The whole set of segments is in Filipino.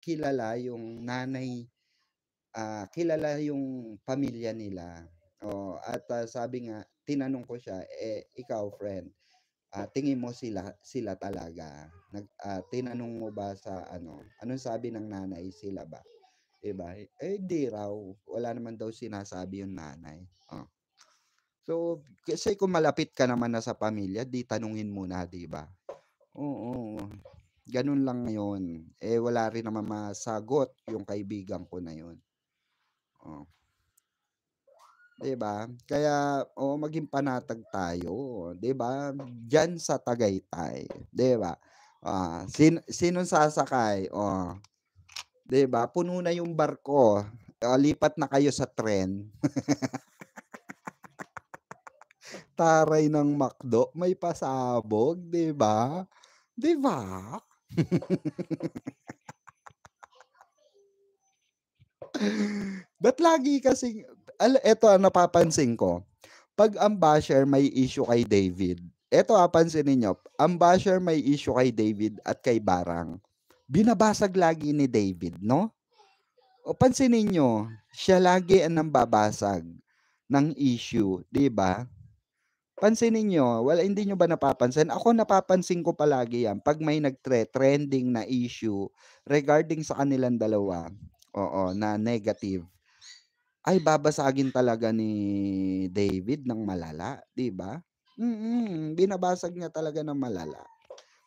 kilala yung nanay, kilala yung pamilya nila. Oh, at sabi nga, tinanong ko siya, ikaw friend, tingin mo sila talaga? Tinanong mo ba sa ano, anong sabi ng nanay, sila ba? 'Di ba? Di raw, wala naman daw sinasabi yung nanay. Oh. So, kasi kung malapit ka naman na sa pamilya, 'di tanungin mo na, 'di ba? Oo, ganun lang yun. Wala rin naman masagot yung kaibigan ko na yun. Oh, 'di ba? Kaya maging panatag tayo, 'di ba? Diyan sa Tagaytay, 'di ba? Sinong sasakay? 'Di ba? Puno na yung barko. Lipat na kayo sa tren. Taray ng McDo, may pasabog, 'di ba? 'Di ba? Ba't lagi kasing eto napapansin ko, 'pag ang basher may issue kay David, eto pansinin niyo, ang basher may issue kay David at kay Barang, binabasag lagi ni David, 'no? O pansinin niyo, siya lagi ang nambabasag ng issue, 'di ba? Pansinin niyo, hindi niyo ba napapansin? Ako napapansin ko palagi 'yan 'pag may trending na issue regarding sa kanilang dalawa, oo, na negative. Ay babasagin talaga ni David ng malala, 'di ba? Binabasag niya talaga ng malala.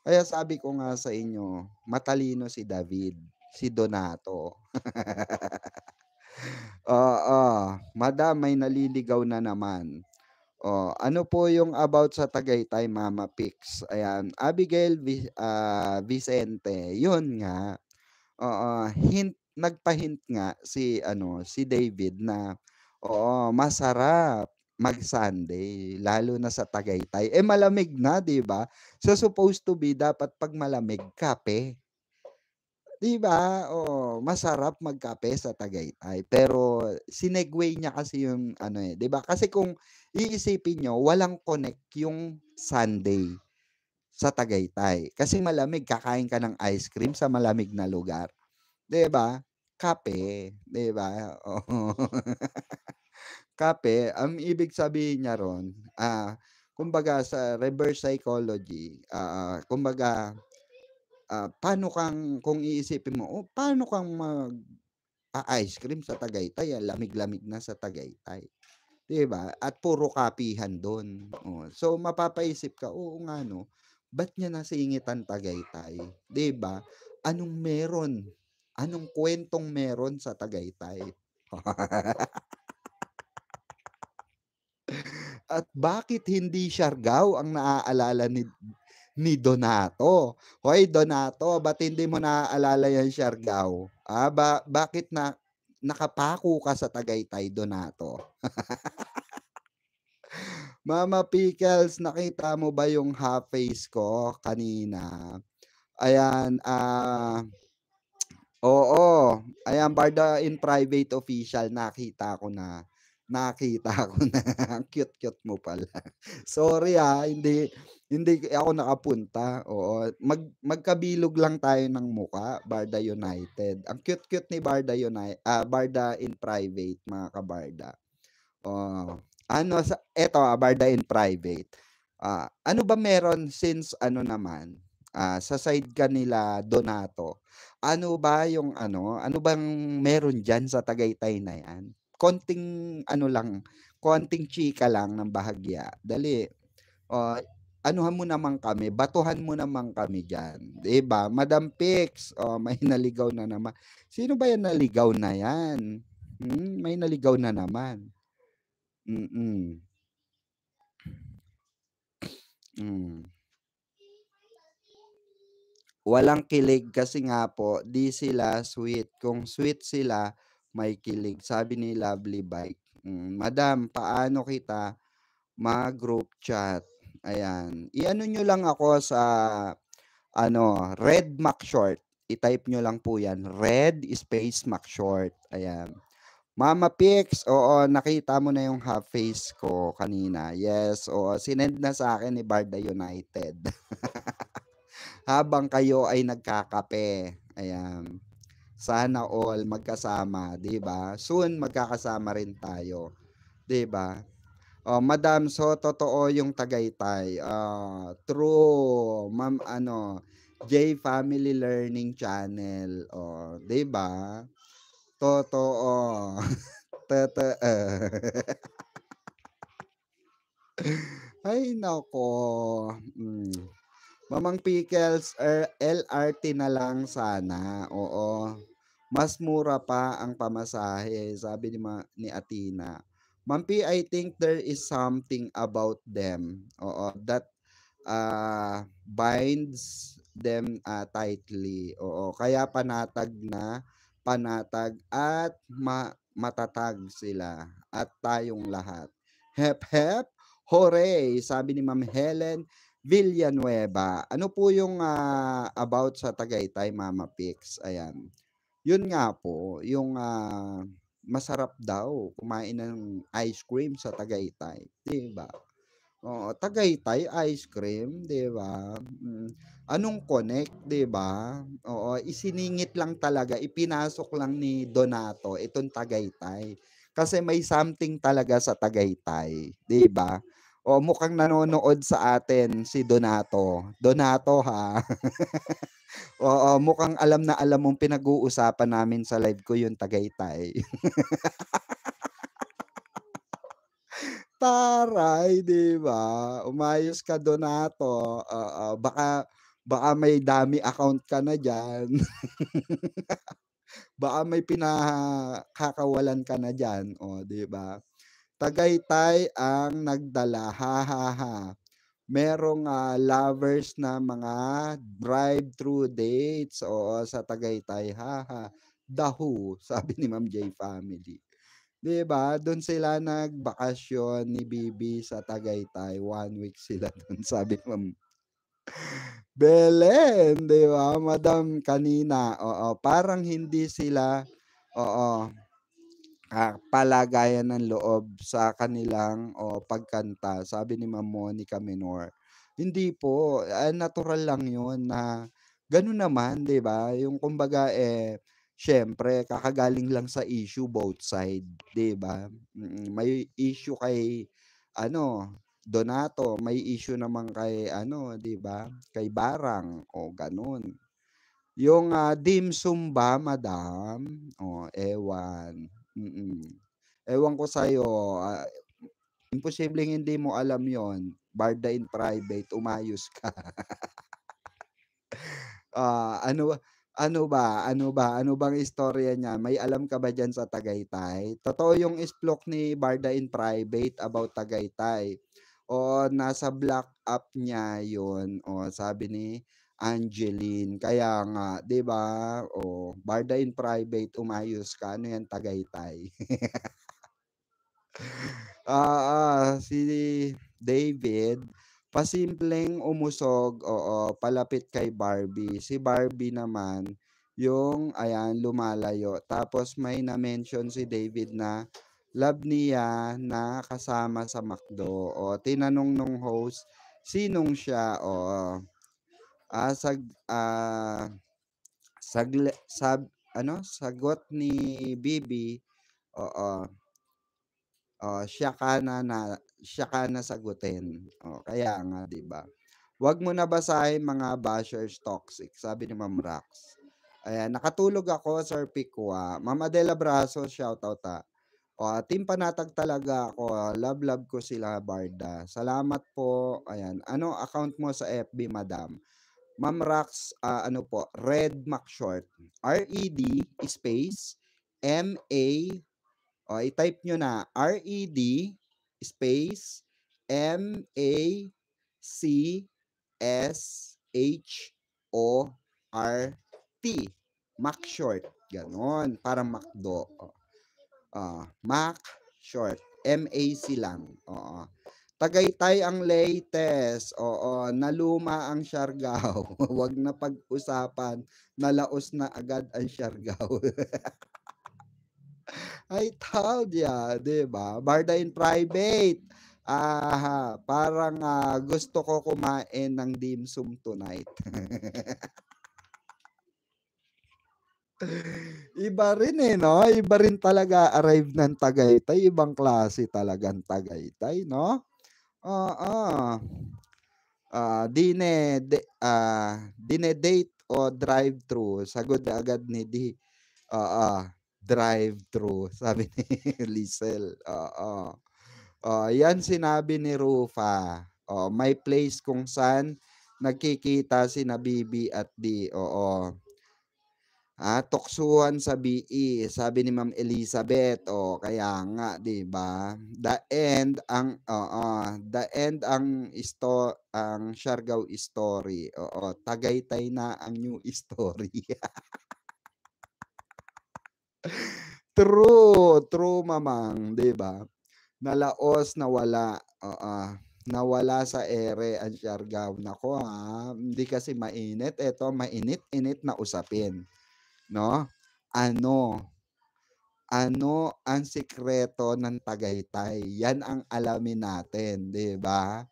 Kaya sabi ko nga sa inyo, matalino si David, si Donato. Oo, madam may naliligaw na naman. Ano po yung about sa Tagaytay, Mama Pix? Ayan, Abigail Vicente, yun nga. Oo, nagpa-hint nga si ano, si David na, oo, masarap mag-Sunday lalo na sa Tagaytay. Malamig na, 'di ba? So supposed to be dapat 'pag malamig kape, 'di ba? Oo, masarap magkape sa Tagaytay. Pero sinegue niya kasi yung ano 'di ba? Kasi kung iisipin niyo, walang connect yung Sunday sa Tagaytay. Kasi malamig, kakain ka ng ice cream sa malamig na lugar. 'Di ba? Kape, 'di ba? Oo. Kape, ang ibig sabihin niya ro'n, kumbaga sa reverse psychology, kumbaga, paano kang kung iisipin mo, paano kang mag-a-ice cream sa Tagaytay, lamig-lamig na sa Tagaytay, 'di ba? At puro kapihan do'n. So mapapaisip ka, oo nga 'no, ba't niya nasingit ang Tagaytay, 'di ba? Anong meron? Anong kuwentong meron sa Tagaytay? At bakit hindi Siargao ang naaalala ni Donato? Hoy Donato, ba't hindi mo naaalala yang Siargao? Bakit nakapako ka sa Tagaytay, Donato? Mama Pickles, nakita mo ba yung half face ko kanina? Ayan, oo. Ayan, Barda in Private Official, nakita ko na. Nakita ko na. Ang cute-cute mo pala. Sorry, hindi hindi ako nakapunta, oo. Magkabilog lang tayo ng muka, Barda United. Ang cute-cute ni Barda in Private, mga kabarda. Oh, ano eto, Barda in Private. Ano ba meron since ano naman, sa side ka nila Donato, ano ba yung ano bang meron diyan sa Tagaytay na 'yan? Konting ano lang, konting chika lang ng bahagya. Dali, oh, anuhan mo naman kami, batuhan mo naman kami diyan, 'di ba? Madam Pix, may naligaw na naman. Sino ba 'yan naligaw na 'yan? May naligaw na naman. Mm. Hmm. Walang kilig kasi nga po 'di sila sweet, kung sweet sila may kilig, sabi ni Lovely Bike. Madam paano kita ma-group chat? Ayan, i-ano niyo lang ako sa ano, Red Mac Short, i-type niyo lang po 'yan, Red space Mac Short, ayan. Mama Pix, oo, nakita mo na yung half face ko kanina. Yes, oo, sinend na sa akin ni Barda United. Habang kayo ay nagkakape, ayan. Sana all magkasama, 'di ba? Soon magkakasama rin tayo, 'di ba? Oh, madam, so totoo yung Tagaytay. True, Ma'am J Family Learning Channel. Oh, 'di ba? Totoo. Totoo. Ay nako. Mamang Pickles, LRT na lang sana, oo. Mas mura pa ang pamasahe, sabi ni Athena. Ma'am P, I think there is something about them, oo, that binds them tightly, oo. Kaya panatag at matatag sila at tayong lahat. Hep hep, hooray, sabi ni Ma'am Helen Villanueva. Ano po yung about sa Tagaytay, Mama Pix? Ayan. Yun nga po, yung masarap daw kumain ng ice cream sa Tagaytay, 'di ba? Oo, Tagaytay ice cream, 'di ba? Anong connect, 'di ba? Oo, isiningit lang talaga, ipinasok lang ni Donato itong Tagaytay. Kasi may something talaga sa Tagaytay, 'di ba? O mukhang nanonood sa atin si Donato. Donato ha. Oo, mukhang alam na alam mong pinag-uusapan namin sa live ko yung Tagaytay. Taray, 'di ba? Umayos ka Donato, oo. Baka may dummy account ka na diyan. Baka may pinakakawalan ka na diyan, oh, 'di ba? Tagaytay ang nagdala, ha, ha, ha. Merong lovers na mga drive-thru dates, oo, sa Tagaytay, ha, ha. The Who, sabi ni Ma'am J Family. 'Di ba, do'n sila nagbakasyon ni Bibi sa Tagaytay, 1 week sila do'n sabi ni Ma'am Belen, 'di ba, madam kanina, oo, parang hindi sila oo, palagayan ng loob sa kanilang pagkanta sabi ni Ma'am Monica Menor. Hindi po, natural lang 'yun na gano'n naman, 'di ba, yung kumbaga, siyempre kakagaling lang sa issue both side, 'di ba? May issue kay Donato, may issue naman kay 'di ba, kay Barang, o gano'n. Yung dim sum ba madam? Ewan, ewan ko sa'yo, imposibleng hindi mo alam yon. Barda in Private, umayos ka. Ano ano bang istorya niya? May alam ka ba diyan sa Tagaytay? Totoo yung isplok ni Barda in Private about Tagaytay. O nasa block up niya yun, sabi ni Angeline. Kaya nga, 'di ba? Barda in Private, umayos ka. Ano yan, Tagaytay? Si David, pasimpleng umusog, oo, palapit kay Barbie. Si Barbie naman, yung ayan, lumalayo. Tapos may na-mention si David na love niya na kasama sa McDo. O, tinanong nung host, sinong siya? O, sag, ah, sagot ni Bibi, oo, siya ka na sagutin. Kaya nga 'di ba? Wag mo na basahin mga bashers toxic, sabi ni Ma'am Rax. Ayan, nakatulog ako, Sir Pikwa. Ma'am Adela Braso, shoutout ha. Team Panatag talaga ako. Love ko sila, Barda. Salamat po. Ayan. Ano account mo sa FB, Madam? Ma'am Rax, ano po, Red Mac Short. RED space MA. I-type nyo na RED space MACSHORT. Mac Short. Ganon. Parang MacDo. Mac Short. MAC lang. Oo. Tagaytay ang latest. Oo, naluma ang Siargao. Wag na pag-usapan, nalaos na agad ang Siargao. I told ya, 'di ba? Barda in Private. Parang gusto ko kumain ng dim sum tonight. Iba rin, eh, 'no? Iba rin talaga arrive ng Tagaytay, ibang klase talagang Tagaytay, 'no? Oo. Dine-date o drive-thru, sagot agad ni D. Oo, drive-thru sabi ni Lizel, oo. Oh, 'yan sinabi ni Rufa. Oh, may place kung saan nagkikita sina Bibi at D, oo. Tuksuhan sa BE, sabi ni Ma'am Elizabeth. Oh, kaya nga, 'di ba? The end ang Siargao story, oo. Tagaytay na ang new story. True, true mamang, 'di ba? Nalaos, nawala, oo. Nawala sa ere ang Siargao. Naku, hindi kasi mainit, eto mainit-init na usapin, 'no? Ano ano ang sikreto ng Tagaytay? Yan ang alamin natin, 'di ba?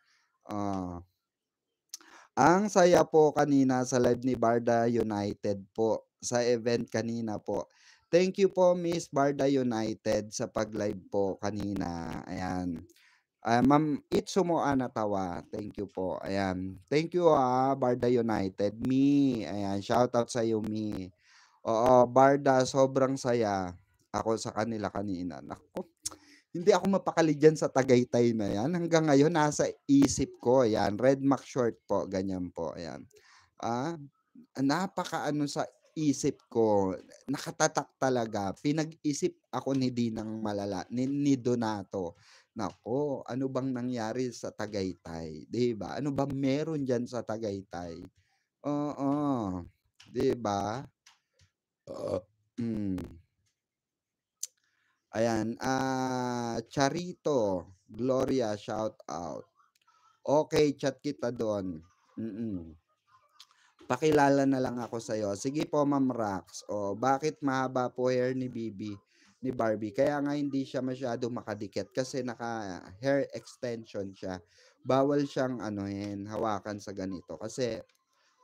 Oh, ang saya po kanina sa live ni Barda United po, sa event kanina po. Thank you po Miss Barda United sa pag-live po kanina, ayan. Ma'am Itsumo Anatawa, thank you po, ayan. Thank you, Barda United. Ayan, shoutout sa'yo, Oo, Barda, sobrang saya ako sa kanila kanina. Naku, hindi ako mapakali diyan sa Tagaytay na 'yan. Hanggang ngayon nasa isip ko 'yan. Red Mac short po, ganyan po, ayan. Ah, napakaano sa isip ko, nakatatak talaga. Pinag-isip ako ni Dinang malala, ni Donato. Naku, ano bang nangyari sa Tagaytay, 'di ba? Ano bang meron diyan sa Tagaytay? Oo, 'di ba? Hmm. Ayan, Charito, Gloria, shout out. Okay, chat kita do'n. Mm. Pakilala na lang ako sa'yo. Sige po, Ma'am Rax. Oh, bakit mahaba po hair ni Bibi, ni Barbie? Kaya nga hindi siya masyado makadikit kasi naka-hair extension siya. Bawal siyang anuhin, hawakan sa ganito kasi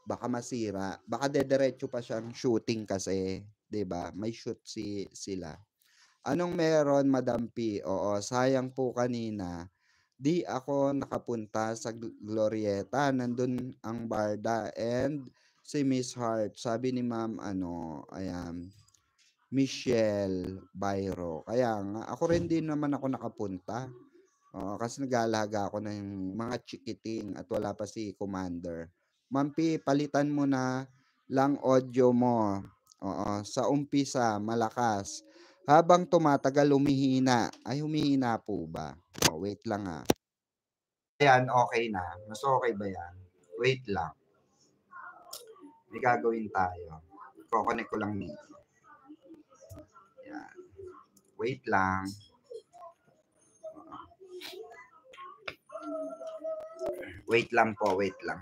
baka masira. Baka dederetso pa siyang shooting kasi, 'di ba? May shoot sila. Anong meron, Madam P? Oo, sayang po kanina. Di ako nakapunta sa Glorieta. Nandun ang Barda and si Miss Hart. Sabi ni Ma'am, ayan, Michelle Bayro. Kaya nga, ako rin din naman ako nakapunta. Oo, kasi nag-aalaga ako ng mga chikiting at wala pa si Commander. Ma'am P, palitan mo na lang audio mo. Oo, sa umpisa, malakas. Habang tumatagal, humihina. Ay, humihina po ba? Oh, wait lang Ayan, okay na. Mas okay ba yan? Wait lang. May gagawin tayo. Kukonek ko lang nito. Ayan. Wait lang. Wait lang po, wait lang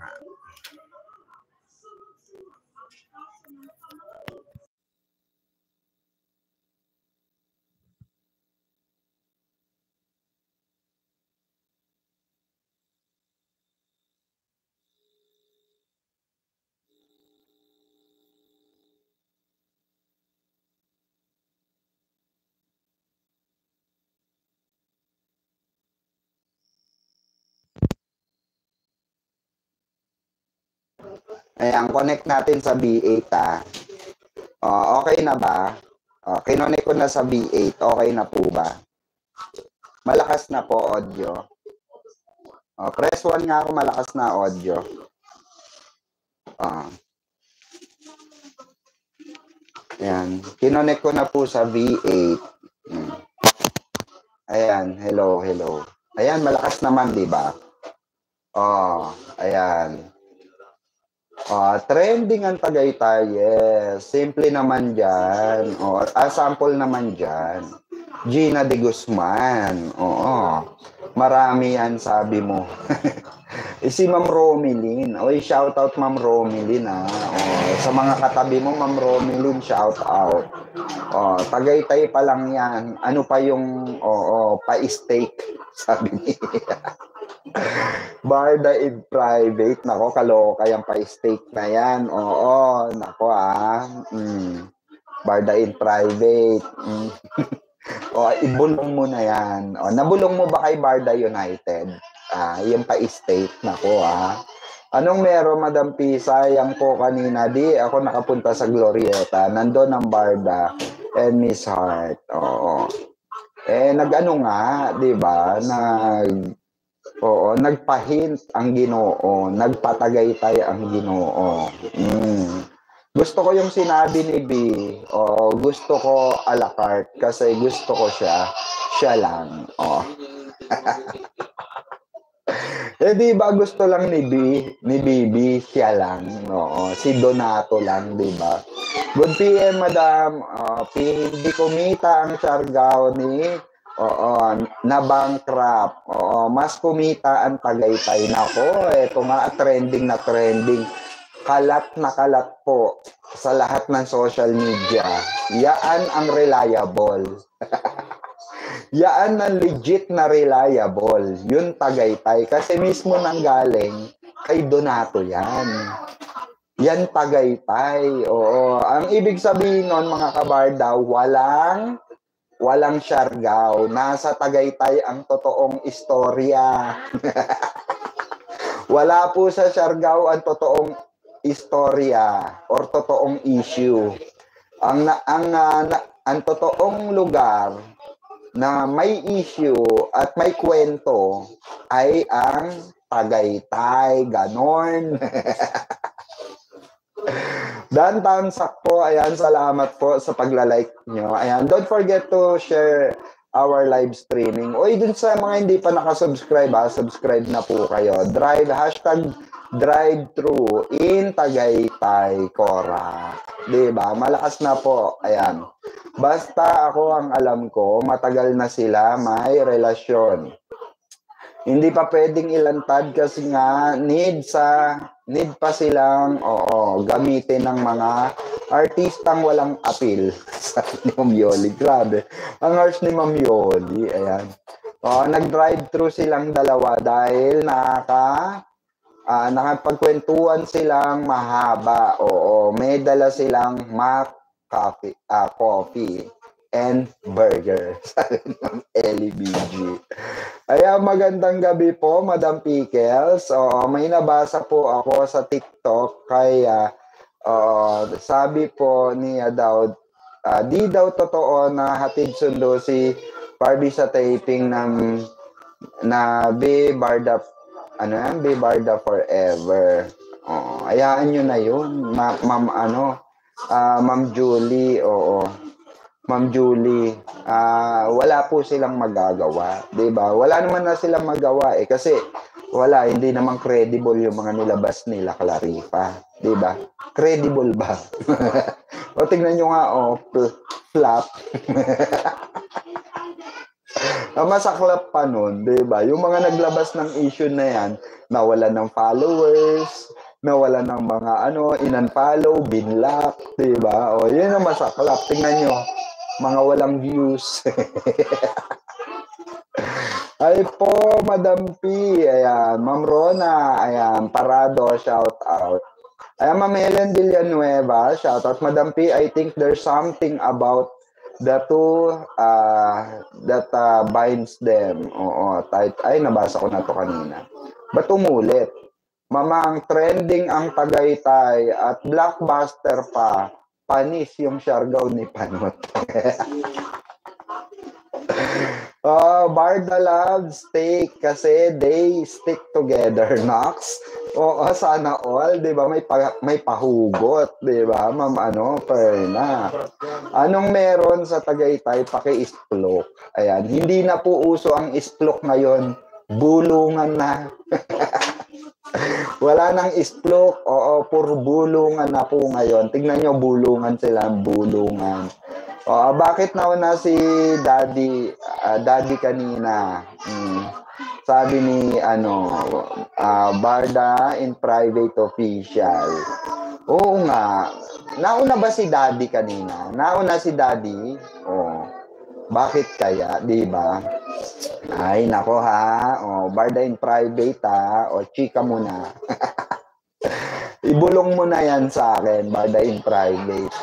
Ayan, connect natin sa B8 okay na ba? Kinonek ko na sa B8. Okay na po ba? Malakas na po audio. Press 1 nga ako, malakas na audio. Ayan. Kinonek ko na po sa V8. Ayan. Hello, hello. Ayan, malakas naman, di ba? Ayan. Trending ang Tagaytay, yes. Simple naman dyan. Sample naman dyan. Gina de Guzman. Oo. Marami yan, sabi mo. Si Ma'am Romilin. Oy, shout out Ma'am Romilin sa mga katabi mo, Ma'am Romilin, shout out. Tagaytay pa lang yan. Ano pa yung pa-steak, sabi niya. Barda in private. Nako, kaloka yung pa-steak na yan. Oo, nako Barda in private. O, ibulong mo na yan. O, nabulong mo ba kay Barda United? Yung pa-state. Nako, Anong meron, Madam P? Sayang po kanina. Di ako nakapunta sa Glorieta. Nandun ang Barda and Miss Hart. Oo. Nag-ano nga, di ba? Nagpahint ang Ginoo. Nagpatagaytay ang Ginoo. Gusto ko yung sinabi ni B. Gusto ko a la carte kasi gusto ko siya. Siya lang. Di ba gusto lang ni Bibi, siya lang. Si Donato lang, di ba? Good PM, Madam. Hindi kumita ang Siargao ni na bankrupt. Mas kumita ang Tagaytay. Nako, ito nga trending na trending. Kalat na kalat po sa lahat ng social media. Yaan ang reliable. Yaan ang legit na reliable. Yun Tagaytay. Kasi mismo nanggaling kay Donato yan. Yan Tagaytay. Oo. Ang ibig sabihin nun, mga kabarda, walang Siargao. Nasa Tagaytay ang totoong istorya. Wala po sa Siargao ang totoong istorya or totoong issue. Ang totoong lugar na may issue at may kwento ay ang Tagaytay. Ganon. Dan Tamsak po, ayan, salamat po sa pagla-like nyo. Ayan, don't forget to share our live streaming. Dun sa mga hindi pa nakasubscribe, subscribe na po kayo. #drive-thru in Tagaytay, Cora. Diba? Malakas na po. Ayan. Basta ako ang alam ko, matagal na sila may relasyon. Hindi pa pwedeng ilantad kasi nga need pa silang gamitin ng mga artistang walang appeal. Sabi ni Ma'am Yoli. Grabe. Ang harsh ni Ma'am Yoli. Ayan. Nag-drive-thru silang dalawa dahil nakapagkwentuhan silang mahaba. May dala silang coffee and burger. Sabi ni Ma'am Ellie BG. Magandang gabi po, Madam Pickles. May nabasa po ako sa TikTok kaya sabi po niya daw, di daw totoo na hatid sundo si Barbie sa taping na B Barda, B Barda forever. Hayaan nyo na yun, Ma'am Julie. Ma'am Julie, wala po silang magagawa, 'di ba? Wala naman na silang magawa kasi hindi naman credible yung mga nilabas nila Clarifa, 'di ba? Credible ba? Tingnan niyo nga flap. Masaklap pa nun, 'di ba? Yung mga naglabas ng issue na 'yan, nawalan ng followers, nawalan ng mga in-unfollow, binlock, 'di ba? Yun ang masaklap. Tingnan niyo, mga walang views. Ay po, Madam P. Ayan, Ma'am Rona. Ayan, Parado, shout out. Ayan, Ma'am Helen Villanueva, shout out. Madam P, I think there's something about the two that binds them. Nabasa ko na to kanina. Ba't umulit? Mamang trending ang Tagaytay at blockbuster pa. Panis yung Siargao ni Panot. Barda loves steak kasi they stick together, Nox. Sana all, 'di ba? May pahugot, 'di ba? Ma'am Perna. Anong meron sa Tagaytay paki-isplok? Ayan, hindi na po uso ang isplok ngayon. Bulungan na. Wala nang isplok, puro bulungan na po ngayon. Tignan nyo, bulungan sila, bulungan. Bakit nauna si Daddy kanina? Sabi ni Barda in private official. Oo nga. Nauna ba si Daddy kanina? Nauna si Daddy? Bakit kaya, 'di ba? Ay, nako ha. Barda in private chika mo na. Ibulong mo na yan sa akin, Barda in private.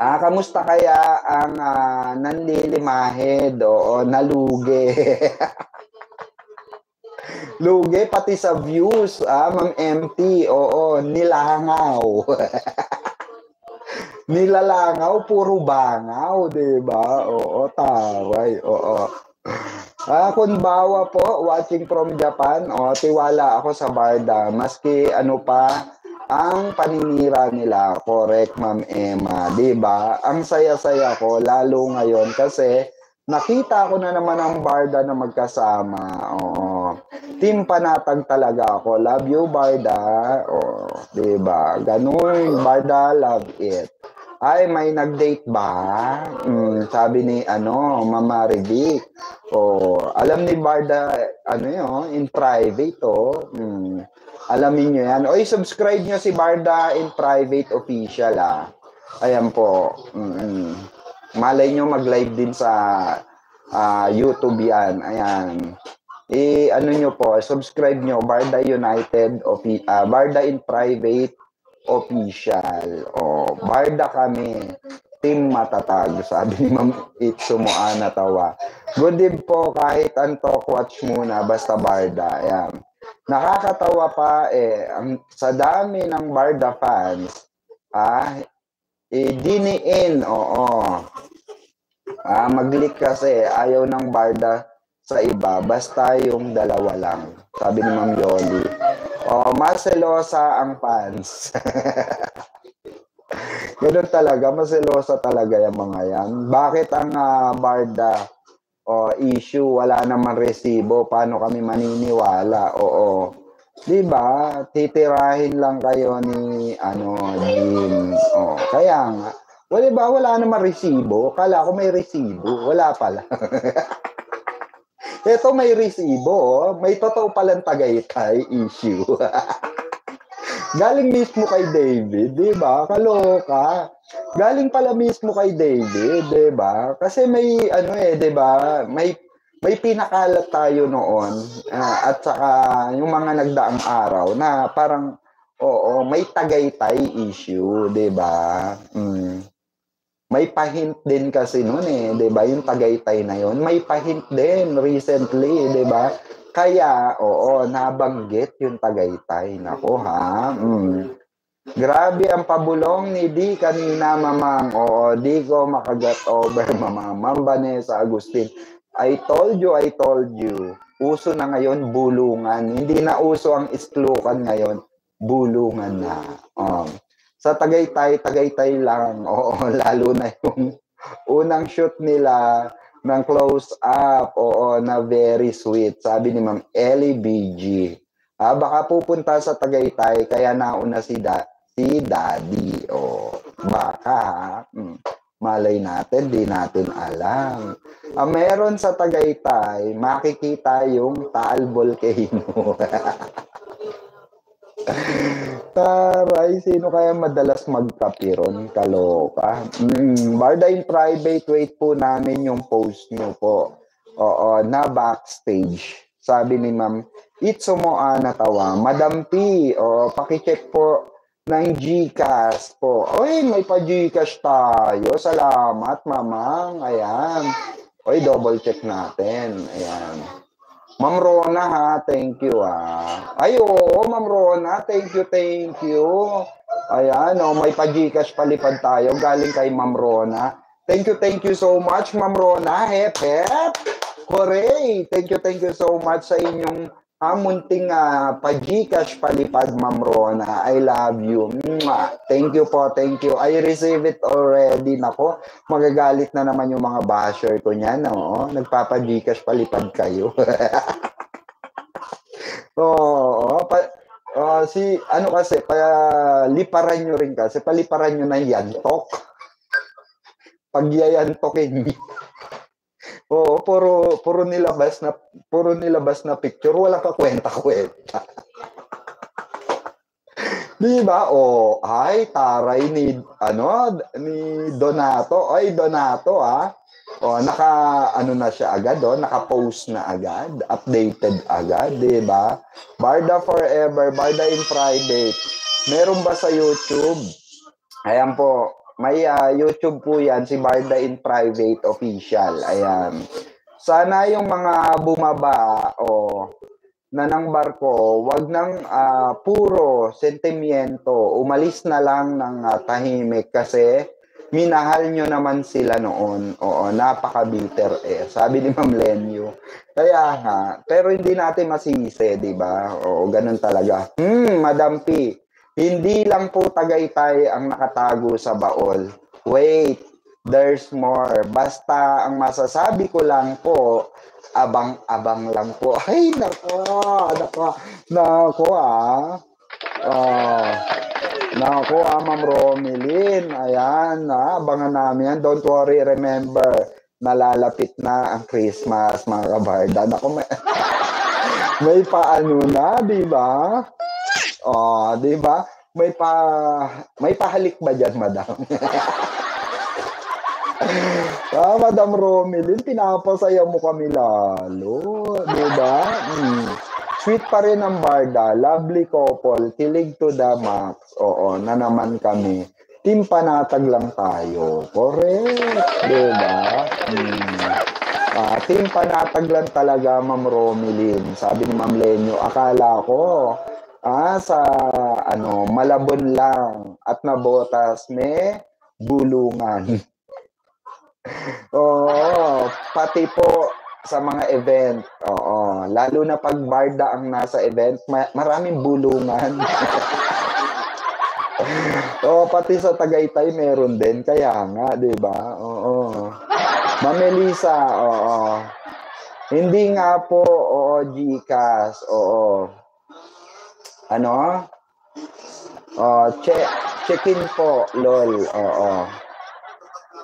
Kamusta kaya ang nanlilimahid? Oo, nalugi. Lugi pati sa views, Ma'am MT, oo, nilangaw. Nilalangaw, puro bangaw, 'di ba? Oo, taray, oo. Kunbawa po, watching from Japan, tiwala ako sa Barda, maski ano pa ang paninira nila, correct Ma'am Emma, 'di ba? Ang saya-saya ko lalo ngayon kasi nakita ko na naman ang Barda na magkasama, oo. Team Panatag talaga ako, love you Barda, oh, 'di ba? Gano'n, Barda, love it. Ay, may nag-date ba? Sabi ni ano, Mama Rivic. Oh, alam ni Barda, ano yun, in private, oh. Alamin nyo yan. Oy, subscribe nyo si Barda in private official, Ayan po. Malay nyo mag-live din sa YouTube yan. Ayan. Ano nyo po, subscribe nyo, Barda United, Barda in private official. Barda kami. Team matatag, sabi ni Ma'am Itsumo natawa. Good din po kahit antok, watch muna, basta Barda. Ayan. Nakakatawa pa sa dami ng Barda fans, diniin, oo. Mag-leak kasi ayaw ng Barda sa iba, basta yung dalawa lang. Sabi ni Ma'am Yoli. Mas selosa ang fans. Ganun talaga, maselosa talaga yung mga yan. Bakit ang Barda issue, wala naman resibo, paano kami maniniwala? Oo. 'Di ba? Titirahin lang kayo ni Jim. Kaya nga, wala naman resibo. Kala ko may resibo, wala pala. Ito may resibo, may totoo palang Tagaytay issue. Galing mismo kay David, 'di ba? Kaloka. Galing pala mismo kay David, 'di ba? Kasi may 'di ba? May pinakalat tayo noon at saka yung mga nagdaang araw na parang may Tagaytay issue, 'di ba? May pa-hint din kasi noon 'di ba? Yung Tagaytay na 'yon, may pa-hint din recently, 'di ba? Kaya, nabanggit yung Tagaytay. Nako, Grabe ang pabulong ni Di kanina, Mamang. Di ko makagat over, Mamang. Ma'am Vanessa Agustin. I told you. Uso na ngayon, bulungan. Hindi na uso ang isklukan ngayon. Bulungan na. Sa Tagaytay lang. Lalo na yung unang shoot nila ng close-up, na very sweet. Sabi ni Ma'am Ellie BG. Baka pupunta sa Tagaytay, kaya nauna si Daddy. Baka, malay natin, di natin alam. Meron sa Tagaytay, makikita yung Taal Volcano. Taray, sino kaya madalas magkapiron? Kaloka. Barda in private, wait po namin yung post nyo po. Na backstage. Sabi ni Ma'am Itsumo natawa. Madam P, pakicheck po ng GCash po. May pa-GCash tayo. Salamat, Mamang. Ayan. Double check natin. Ayan. Ma'am Rona thank you Ma'am Rona, thank you. Ayan, may pa-GCash palipad tayo galing kay Ma'am Rona. Thank you so much, Ma'am Rona. Hep. Hooray! Thank you so much sa inyong munting pa-GCash palipad, Ma'am Rona. I love you. Thank you po, thank you. I receive it already. Nako, magagalit na naman yung mga basher ko niyan. Nagpapa-GCash palipad kayo. Kasi, liparan nyo rin kasi, paliparan nyo ng yantok. Pagyayantokin nyo. Puro nilabas na picture, wala ka kwenta-kwenta. Di ba? Ay, taray ni Donato. Ay, Donato, na siya agad, naka-post na agad, updated agad, di ba? Barda forever, Barda in private. Meron ba sa YouTube? Ayan po, May YouTube po yan, si Barda in Private Official. Ayan. Sana yung mga bumaba na ng barko, wag nang puro sentimiento. Umalis na lang ng tahimik kasi minahal nyo naman sila noon. Oo, napaka-bitter eh. Sabi ni Ma'am Lenyo. Kaya nga, pero hindi natin masisi, di ba? Oo, ganun talaga. Madam P, hindi lang po Tagaytay ang nakatago sa baol. Wait, there's more. Basta ang masasabi ko lang po, abang-abang lang po. Ay, nako, Ma'am Romilin. Ayan, abangan namin yan. Don't worry, remember, nalalapit na ang Christmas, mga kabarda. Nako, may paano na, di ba? Di ba? May pahalik ba dyan, madam? Madam Romilin, pinapasaya mo kami lalo. Di ba? Sweet pa rin ang Barda. Lovely couple. Kilig to the max. Oo, na naman kami. Team panatag lang tayo. Correct. Di ba? Team panatag lang talaga, Ma'am Romilin. Sabi ni Ma'am Lenyo, akala ko, sa Malabon lang at nabotas may bulungan. Oo, pati po sa mga event. Oo, lalo na pag Barda ang nasa event, maraming bulungan. Pati sa Tagaytay meron din, kaya nga, 'di ba? Oo. Ma'am Melissa, oo. Hindi nga po, GCash, oo. Ano? Check-in po, lol, oo.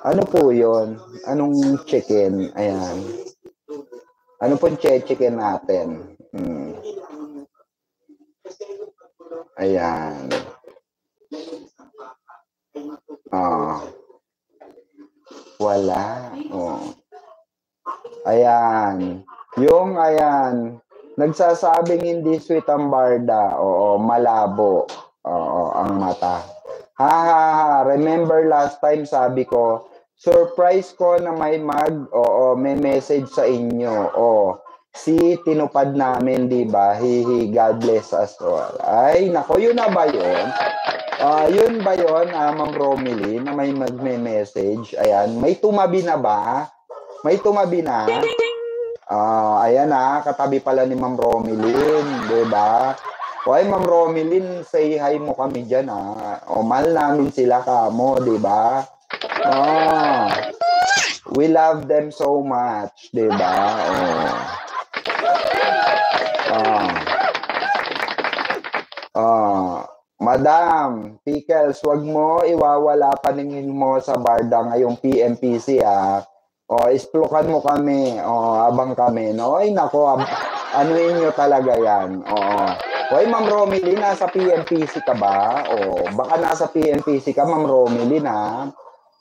Ano po yun? Anong check-in? Ayan. Ano pong check-in natin? Ayan. Wala. Ayan. Ayan. Nagsasabing hindi sweet ang Barda. Oo, malabo. Oo, ang mata. Remember last time sabi ko, surprise ko na may may message sa inyo. Tinupad namin, di ba? Hihi, God bless us all. Ay, nako, yun na ba yun? Yun ba yun, Ma'am Romilin, na may magme-message? Ayan, may tumabi na ba? May tumabi na? Ayan katabi pala ni Ma'am Romilin, di ba? Oy, Ma'am Romilin, say hi mo kami dyan, mahal namin sila kamo, di ba? We love them so much, di ba? Madam, Pickles, wag mo iwawala paningin mo sa Barda ngayong PMPC, isplukan mo kami, abang kami, no? Ay, nako, anuin nyo talaga yan, Hoy, Ma'am Romilin, nasa PMPC ka ba? Baka nasa PMPC ka, Ma'am Romilin,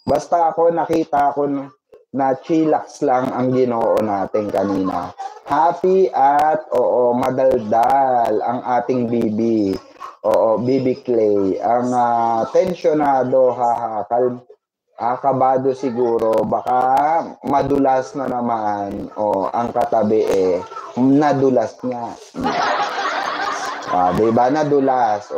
Basta ako, nakita ko na chillax lang ang Ginoo natin kanina. Happy at, madaldal ang ating bibi. Bibi Clay. Ang tensyonado, kabado siguro. Baka madulas na naman. Ang katabi nadulas niya. Diba? Nadulas.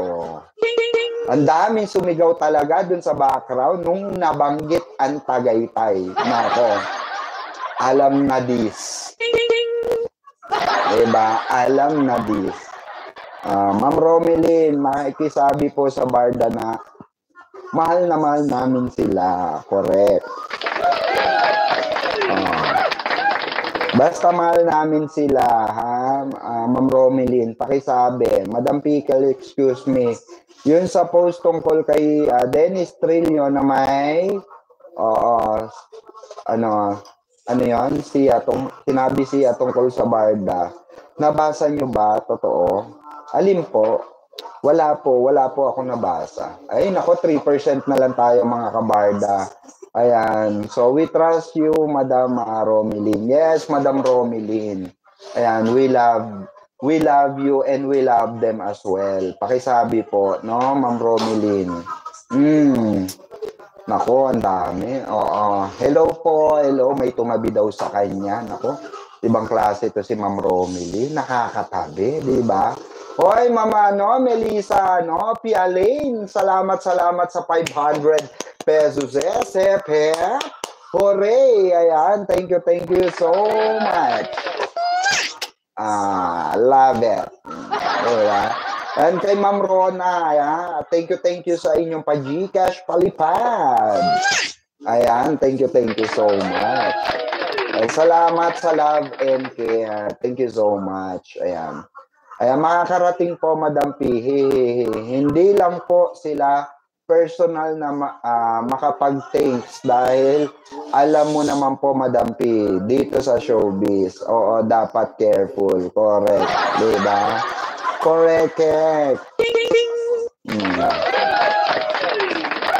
Ang daming sumigaw talaga dun sa background nung nabanggit ang Tagaytay. Nako. Alam na this. Diba? Alam na this. Ma'am Romilin, makikisabi po sa Barda na mahal na mahal namin sila. Correct. Basta mahal namin sila, Ma'am Romilin, pakisabi. Madam Pickle, excuse me. Yun sa post tungkol kay Dennis Trillo na may ano yan? Sinabi siya tungkol sa Barda. Nabasa nyo ba? Totoo? Alin po? Wala po ako nabasa. Ay, nako, 3% na lang tayo mga kabarda. Ayan. So, we trust you, Madam Romilin. Yes, Madam Romilin. Ayan, we love you and we love them as well. Pakisabi po, no, Ma'am Romilin. Naku, ang dami. Oo. Hello po, hello. May tumabi daw sa kanya. Naku, ibang klase to si Ma'am Romilly. Nakakatabi, di ba? Hoy, Mama, no, Melissa, no, Pialane, salamat sa 500 pesos, sep, hooray, ayan, thank you so much. Love it. Diba? And kay Ma'am Rona, ayan, thank you sa inyong pa-Gcash palipad. Ayan, thank you so much. Ay, salamat sa love and care. Thank you so much. Ayan. Ayan, makakarating po, Madam P. Hindi lang po sila personal na makapag-thanks dahil alam mo naman po, Madam P, dito sa showbiz, oo, dapat careful. Correct. Diba? Correct.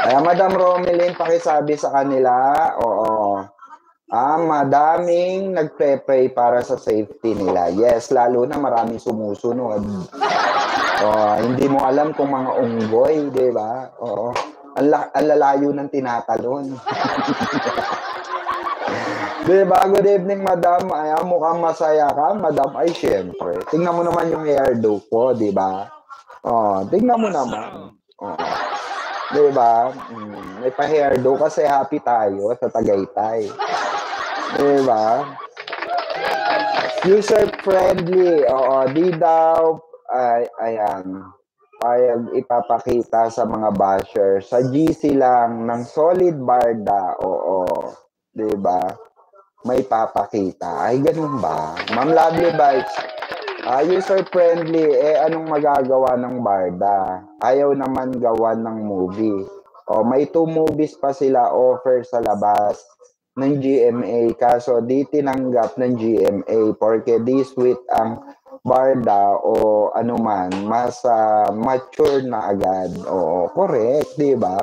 Ayan, Madam Romelyn, pakisabi sa kanila, oo, madaming nagpe-pray para sa safety nila. Yes, lalo na maraming sumusunod. Hindi mo alam kung mga unggoy, di ba? Oo. Ang lalayo ng tinatalon. Di ba? Good evening, Madam. Ay, mukhang masaya ka, Madam. Ay, syempre. Tingnan mo naman yung hairdo ko, di ba? Tingnan mo naman. Di ba? May pa-hairdo kasi happy tayo sa Tagaytay. Diba? User-friendly. Oo, di daw, ayan, payag ipapakita sa mga basher. Sa GC lang ng solid barda. Oo. Diba? May papakita. Ay, ganun ba? Ma'am Lovely Bites. User-friendly. Anong magagawa ng barda? Ayaw naman gawa ng movie. May 2 movies pa sila offer sa labas ng GMA, kaso di tinanggap ng GMA porque di sweet ang barda o anuman, mas mature na agad. Oo, correct, di ba?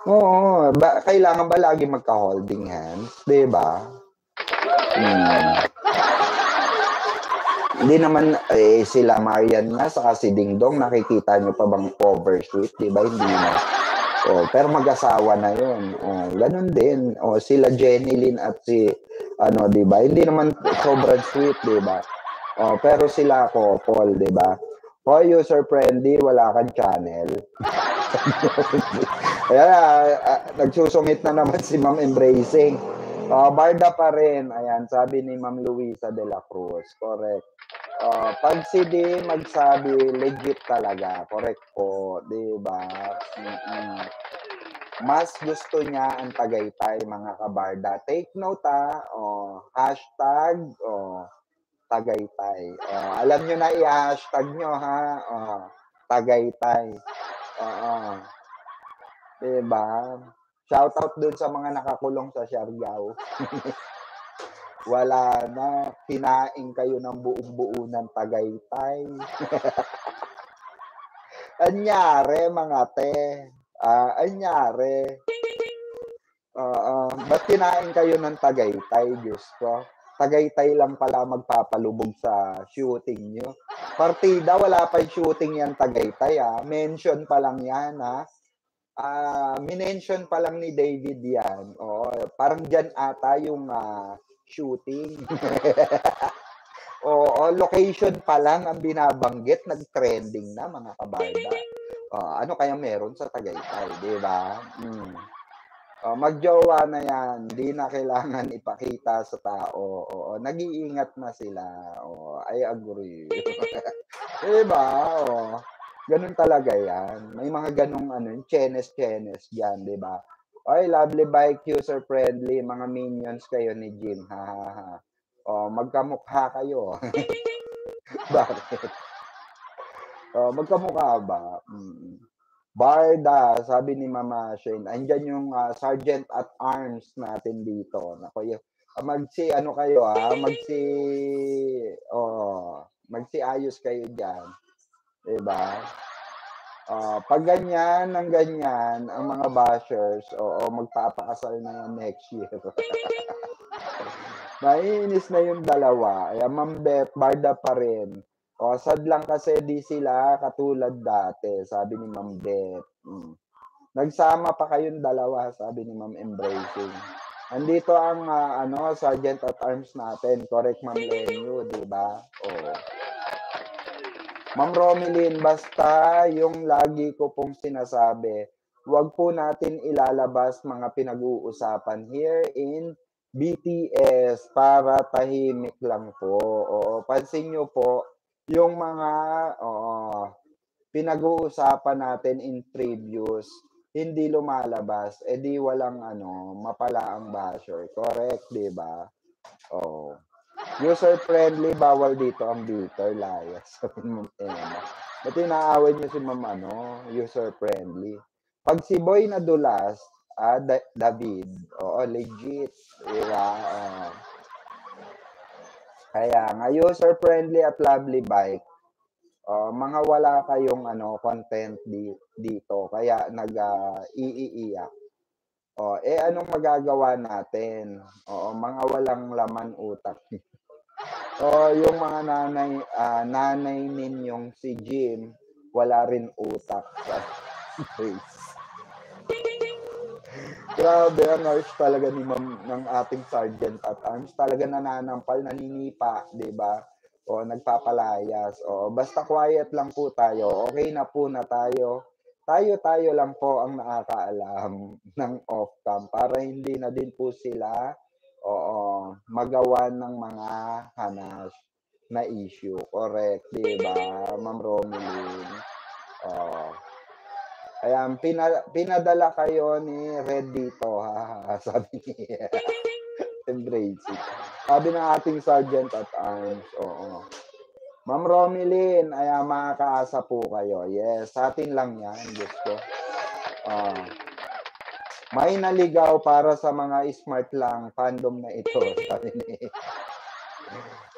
Oo, kailangan ba lagi magka-holding hands, di ba? Hindi naman sila Marian na saka si Dingdong, nakikita nyo pa bang oversweet, di ba? Hindi na. Pero mag-asawa na yun. Ganun din. Sila Jenny Lynn at si, di ba? Hindi naman sobrang sweet, di ba? Pero sila couple, di ba? User-friendly, wala kang channel. Ayan, nagsusungit na naman si Ma'am Embracing. Barda pa rin. Ayan, sabi ni Ma'am Luisa de la Cruz. Correct. Pag si D magsabi, legit talaga. Correct po. Diba? Mas gusto niya ang Tagaytay, mga kabarda. Take note, hashtag, Tagaytay. Alam nyo na i-hashtag nyo, ha? Tagaytay. Diba? Shoutout dun sa mga nakakulong sa Siargao. Wala na, kinain kayo ng buong-buo ng Tagaytay. Anyari, mga te. Anyari. Ba't kinain kayo ng Tagaytay, Diyos ko? Tagaytay lang pala magpapalubog sa shooting nyo. Partida, wala pa shooting yan Tagaytay, Mention pa lang yan, minention pa lang ni David yan. Parang dyan ata yung shooting. Location pa lang ang binabanggit, nag-trending na, mga kabarda. Ano kaya meron sa Tagaytay, di ba? Magjowa na yan, di na kailangan ipakita sa tao. Nag-iingat na sila. I agree. Di ba? Ganun talaga yan. May mga ganung chenes dyan, di ba? Oy, Lovely Bike, user-friendly, mga minions kayo ni Jim. Ha. Magkamukha kayo. Bakit? Magkamukha ba? Barda, sabi ni Mama Shane, andyan yung Sergeant at Arms natin dito. Nako, magsiayos kayo dyan. Diba? Pag ganyan, ang mga bashers, magpapakasal na yan next year. Naiinis na yung dalawa. Ma'am Beth, barda pa rin. Sad lang kasi di sila katulad dati, sabi ni Ma'am Beth. Nagsama pa kayong dalawa, sabi ni Ma'am Embracing. Andito ang, Sergeant at Arms natin, correct Ma'am Lenyo, 'di ba? Oo. Ma'am Romeline, basta yung lagi ko pong sinasabi, wag po natin ilalabas mga pinag-uusapan here in BTS para tahimik lang po. Oo, pansin niyo po yung mga pinag-uusapan natin in previous, hindi lumalabas, eh di walang mapala ang basher. Correct, 'di ba? Oo. User-friendly, bawal dito ang bitter, layas, sabi ni Ma'am Emma. Ba't inaaway niyo si Ma'am user-friendly? 'Pag si Boy nadulas, David, oo, legit, 'di ba? Oo. Kaya nga user-friendly at lovely bike, mga wala kayong content dito kaya iiiyak. Oh, eh anong magagawa natin? Oo, mga walang laman utak. Oo, yung mga nanay ninyong si Jim, wala rin utak sa face. Grabe, ang harsh talaga ni Ma'am ng ating Sergeant at Arms. Talaga nananampal, naninipa, 'di ba? O nagpapalayas. O basta quiet lang po tayo. Okay na po na tayo. Tayo-tayo lang po ang nakakaalam ng off-cam para hindi na din po sila magawan ng mga hanas na issue. Correct, 'di ba, Ma'am Romeline? Oh. Ayan, pinadala kayo ni Red dito, haha, sabi niya. Embrace it. Sabi ng ating Sergeant at Arms, oo. Ma'am Romeline, ayan, makakaasa po kayo. Yes, sa atin lang yan, Diyos ko. May naligaw para sa mga smart lang fandom na ito, sabi ni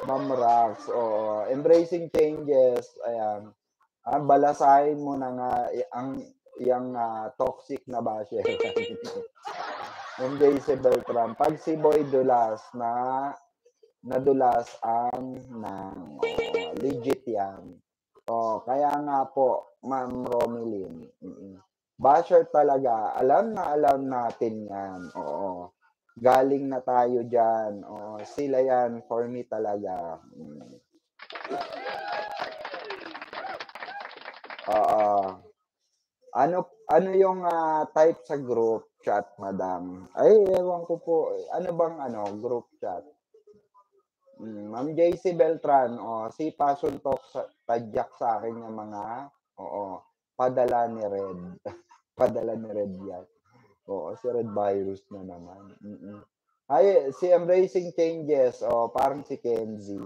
Ma'am Rax. Oo, embracing changes, ayan. Balasahin mo na nga yang toxic na basher. Yung Daisy Beltran. Pag si Boy Dulas nadulas ang nang legit yan. Kaya nga po, Ma'am Romeline, basher talaga. Alam na alam natin yan. Oo. Galing na tayo dyan. Oo. Sila yan for me talaga. Oo. Ano yung type sa group chat, madam? Ay, ewan ko po. Ano bang group chat? Ma'am JC Beltran, si Pasuntok tadyak sa akin yung mga, padala ni Red. Padala ni Red yan. Oo, si Red Virus na naman. Ay, si Embracing Changes, parang si Kenzie.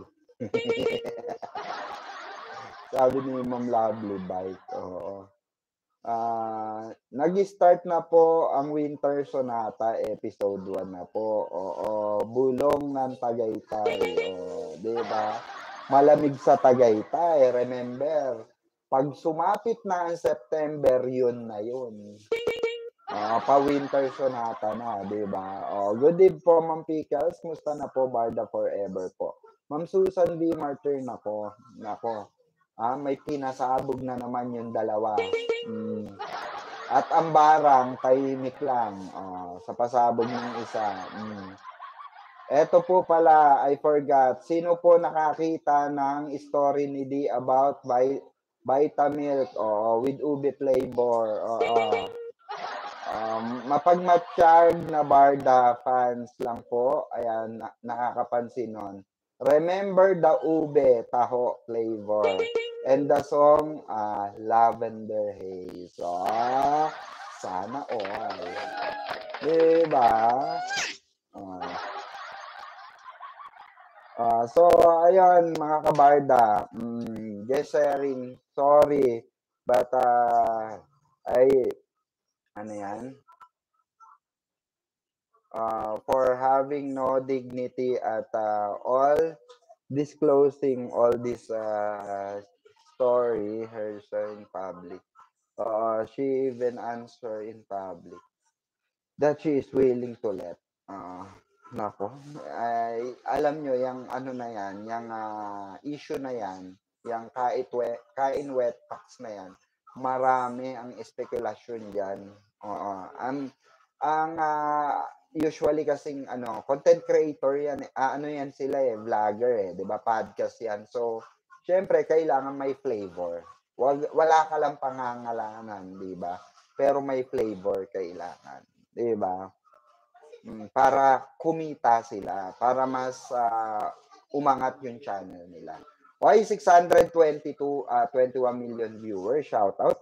Sabi ni Ma'am Lovely Bike, oo. Nag-start na po ang Winter Sonata episode 1 na po. Oo, Bulong ng Tagaytay. Oh, 'di ba? Malamig sa Tagaytay, remember. Pag sumapit na ang September, yun na yun. Pa-Winter Sonata na, 'di ba? Good eve po, Ma'am Pickles. Musta na po, Barda Forever po. Ma'am Susan B. Martin nako. Nako. May pinasabog na naman yung dalawa. At ang barang, tahimik lang sa pasabog ng isa. Eto po pala, I forgot. Sino po nakakita ng story ni D about Vitamilk with ube flavor? Mapagmatsyag na Barda fans lang po. Ayan, nakakapansin nun. Remember the ube taho flavor and the song Lavender Haze. Sana all. Diba? So, ayun, mga kabarda. Just sharing. Sorry. But, ano yan? For having no dignity at all disclosing all this story hers in public. She even answer in public that she is willing to let. Nako, ay alam nyo yung na yan, yung issue na yan, yung kain wet facts na yan, marami ang espekulasyon dyan. Oo, ang, usually kasing ano, content creator 'yan, ano 'yan sila, eh, vlogger, eh, 'di ba, podcast 'yan. So, siyempre kailangan may flavor. Wala ka lang pangangalanan, 'di ba, pero may flavor kailangan, 'di ba? Para kumita sila, para mas, umangat yung channel nila. Why 21 million viewers, shoutout,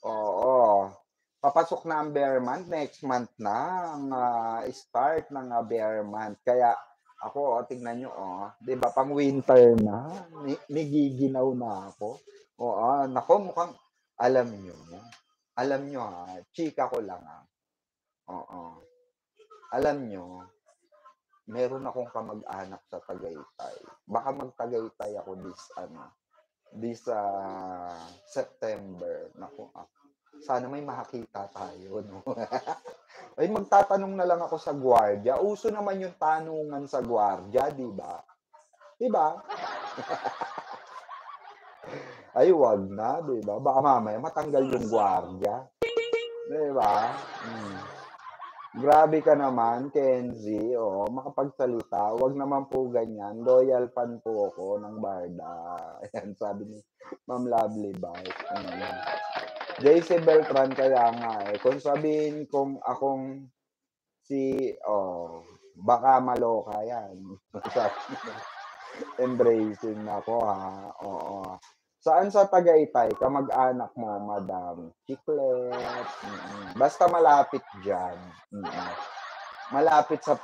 Oo. Papasok na ang bear month, next month na ang, start ng, bear month. Kaya ako, tignan niyo, 'di ba pang-winter na, nagiginaw na ako. Oo, naku mukhang alam niyo, chika ko lang, oo. Alam niyo, meron akong kamag-anak sa Tagaytay. Baka mag-Tagaytay ako this September. Naku, sana may makakita tayo 'no. Ay magtatanong na lang ako sa gwardiya, uso naman yung tanungan sa gwardiya, 'di ba? 'Di ba? Ay wag na, 'di ba? Baka mamaya matanggal yung gwardiya, 'di ba? Grabe ka naman, Kenzie, oo, makapagsalita. Wag naman po ganyan, loyal fan po ako ng Barda. Ayan, sabi ni Ma'am Lovely Bite, JC Beltran kaya nga, eh, kung sabihin kong akong baka maloka 'yan. Sabi niya, embracing ako, oo. Saan sa Tagaytay kamag-anak mo, madam? Chiclet, basta malapit diyan, malapit sa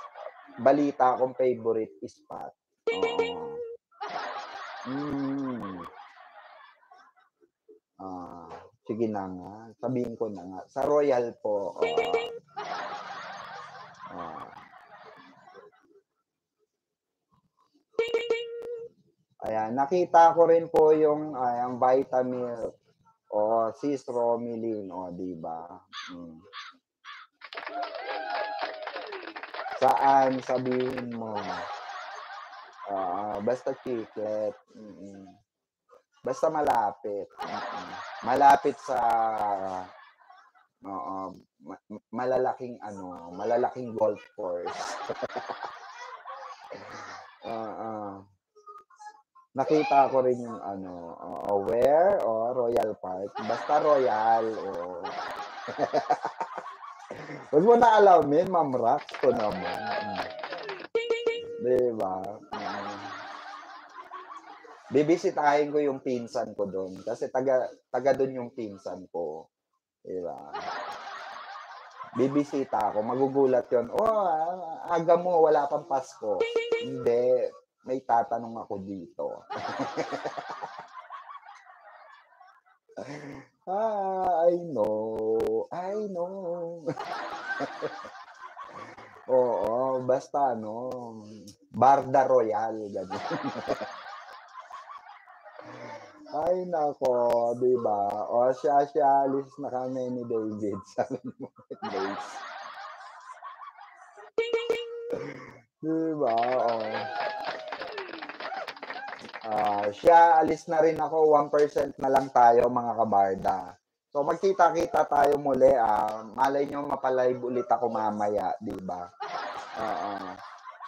balita kong favorite spot, oo. Hmm, ah, sige na nga, sabihin ko na nga, sa Royal po, ah. Ayan, nakita ko rin po yung, yung Vitamilk, Sis Romilin, 'di ba? Hmm. Saan sabihin mo? Oo, basta chiclet, basta malapit, malapit sa oo, malalaking ano, malalaking golf course. Oo. Nakita ko rin yung ano, where? Royal Park, basta Royal, oo. Wag mo na alamin, Ma'am Rax, ko naman, 'di ba? Bibisitahin ko yung pinsan ko dun kasi taga taga dun yung pinsan ko, 'di ba? Bibisita ako, magugulat yun, "Oh, aga mo wala pang Pasko." Hindi, may tatanong ako dito. I know. Oo, basta ano, Barda Royal, gano'n. Ay naku, 'di ba? Siya, alis na kami ni David, sabi mo, days. 'Di ba, siya, alis na rin ako, 1% na lang tayo mga kabarda. So magkita-kita tayo muli, malay niyo mapa-live ulit ako mamaya, 'di ba? Oo.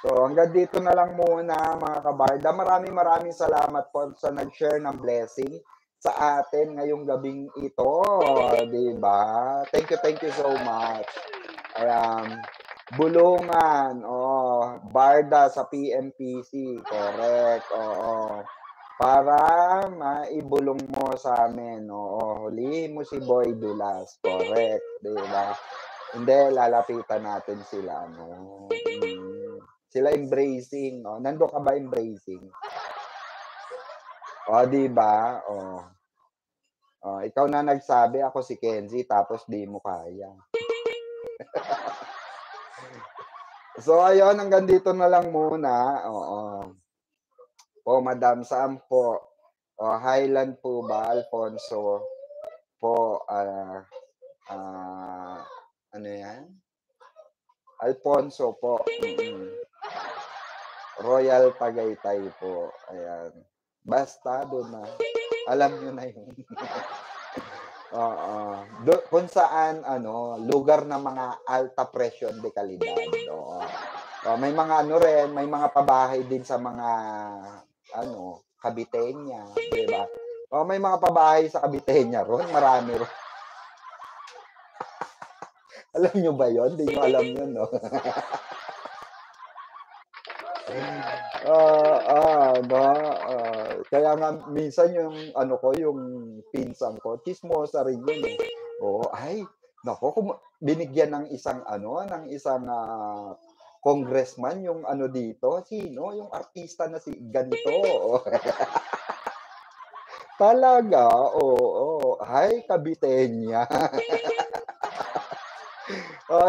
So hanggang dito na lang muna mga kabarda. Maraming salamat po sa nag-share ng blessing sa atin ngayong gabing ito, 'di ba? Thank you so much. Ayan, bulungan, barda sa PMPC, correct, oo. Para maibulong mo sa'min, oo. Hulihin mo si Boy Dulas, correct, 'di ba? Hindi, lalapitan natin sila ano, sila Embracing, nando'n ka ba Embracing? 'Di ba? Ikaw na nagsabi, ako si Kenzie, tapos 'di mo kaya. So ayun, hanggang dito na lang muna, oo. Madam, saan po? Highland po ba, Alfonso po, ano 'yan? Alfonso po, Royal Tagaytay po, ayan. Basta do'n na, alam niyo na 'yun. Oo, kung saan ano, lugar ng mga alta presyon de kalidad, oo. Oh, may mga ano rin, may mga pabahay din sa mga ano, Caviteña, 'di ba? Oh, may mga pabahay sa Caviteña ron, marami ron. Alam niyo ba 'yun? 'Di niyo alam 'yun 'no? No, kaya nga minsan yung ano ko, yung pinsan ko tsismosa rin yun, eh. Oo, "Ay, naku binigyan ng isang ano, ng isang, congressman yung ano dito, sino, yung artista na si ganito." Talaga, oo. Ay, Caviteña.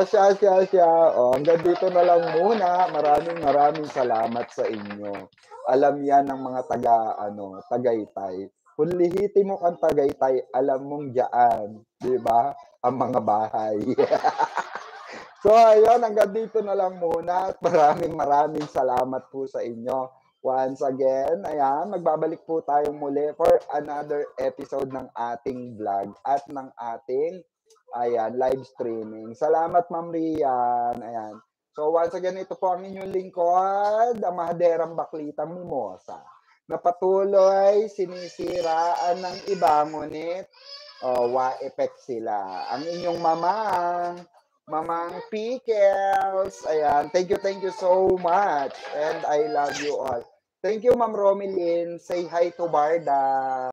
Siya. Hanggang dito na lang muna. Maraming salamat sa inyo. Alam 'yan ng mga taga-ano, Tagaytay. Kung lihitin mo kang Tagaytay, alam mong diyaan, 'di ba, ang mga bahay. So ayun, hanggang dito na lang muna at maraming salamat po sa inyo. Once again, ayan, magbabalik po tayo muli for another episode ng ating vlog at ng ating, ayan, live streaming. Salamat, Ma'am Rian, ayan. So once again, ito po ang inyong lingkod, ang mahaderang baklitang mimosa, na patuloy sinisiraan ng iba, ngunit, wa-effect sila. Ang inyong Mamang Pickles. Ayan. Thank you so much. And I love you all. Thank you, Ma'am Romelyn. Say hi to Barda.